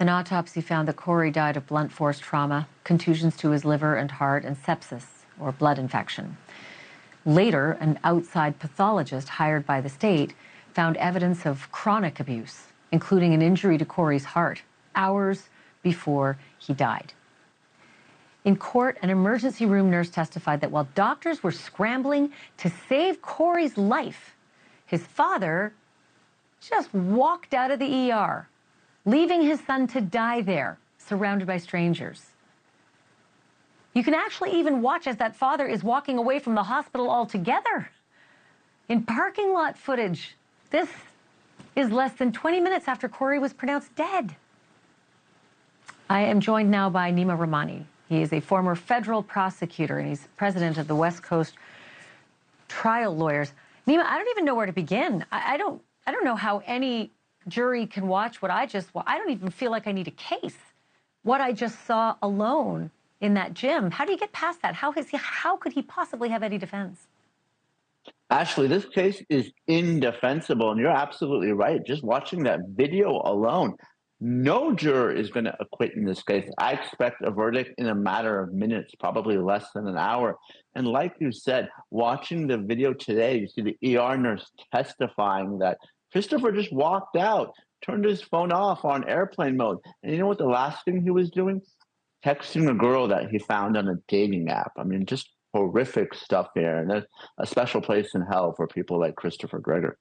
An autopsy found that Corey died of blunt force trauma, contusions to his liver and heart, and sepsis, or blood infection. Later, an outside pathologist hired by the state found evidence of chronic abuse, including an injury to Corey's heart, hours before he died. In court, an emergency room nurse testified that while doctors were scrambling to save Corey's life, his father just walked out of the ER, leaving his son to die there, surrounded by strangers. You can actually even watch as that father is walking away from the hospital altogether. In parking lot footage, this is less than 20 minutes after Corey was pronounced dead. I am joined now by Neama Rahmani. He is a former federal prosecutor, and he's president of the West Coast Trial Lawyers. Neama, I don't even know where to begin. I don't know how any jury can watch what I don't even feel like I need a case. What I just saw alone in that gym. How do you get past that? How could he possibly have any defense? Ashleigh, this case is indefensible, and you're absolutely right. Just watching that video alone, no juror is going to acquit in this case. I expect a verdict in a matter of minutes, probably less than an hour. And like you said, watching the video today, you see the ER nurse testifying that Christopher just walked out, turned his phone off on airplane mode. And you know what the last thing he was doing? Texting a girl that he found on a dating app. I mean, just horrific stuff here. And there's a special place in hell for people like Christopher Gregory.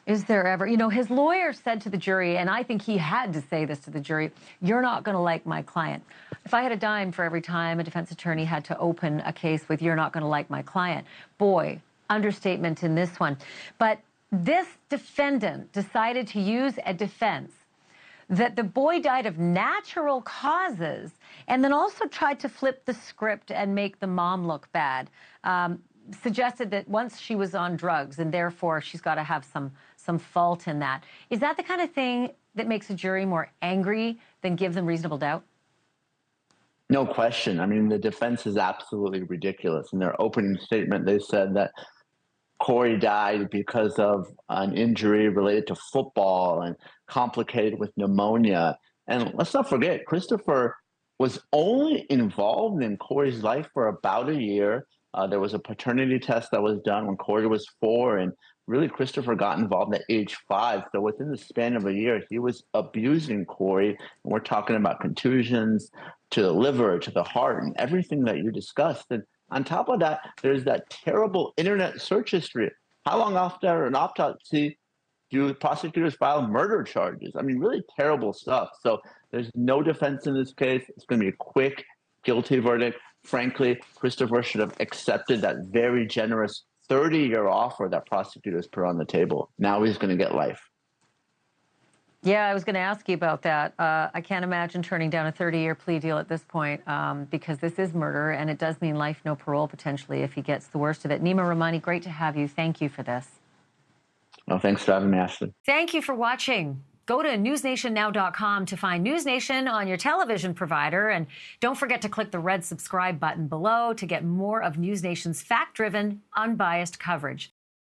Is there ever, his lawyer said to the jury, and I think he had to say this to the jury, you're not going to like my client. If I had a dime for every time a defense attorney had to open a case with you're not going to like my client, boy, understatement in this one. But this defendant decided to use a defense that the boy died of natural causes, and then also tried to flip the script and make the mom look bad. Suggested that once she was on drugs, and therefore she's got to have some fault in that. Is that the kind of thing that makes a jury more angry than give them reasonable doubt? No question. I mean, the defense is absolutely ridiculous. In their opening statement, they said that Corey died because of an injury related to football and complicated with pneumonia. And let's not forget, Christopher was only involved in Corey's life for about a year. There was a paternity test that was done when Corey was 4, and really Christopher got involved at age 5. So within the span of a year, he was abusing Corey. And we're talking about contusions to the liver, to the heart, and everything that you discussed. And on top of that, there's that terrible internet search history. How long after an autopsy do prosecutors file murder charges? I mean, really terrible stuff. So there's no defense in this case. It's going to be a quick guilty verdict. Frankly, Christopher should have accepted that very generous 30-year offer that prosecutors put on the table. Now he's going to get life. Yeah, I was going to ask you about that. I can't imagine turning down a 30-year plea deal at this point because this is murder, and it does mean life, no parole, potentially, if he gets the worst of it. Neama Rahmani, great to have you. Thank you for this. Well, thanks for having me, Ashleigh. Thank you for watching. Go to newsnationnow.com to find NewsNation on your television provider, and don't forget to click the red subscribe button below to get more of NewsNation's fact-driven, unbiased coverage.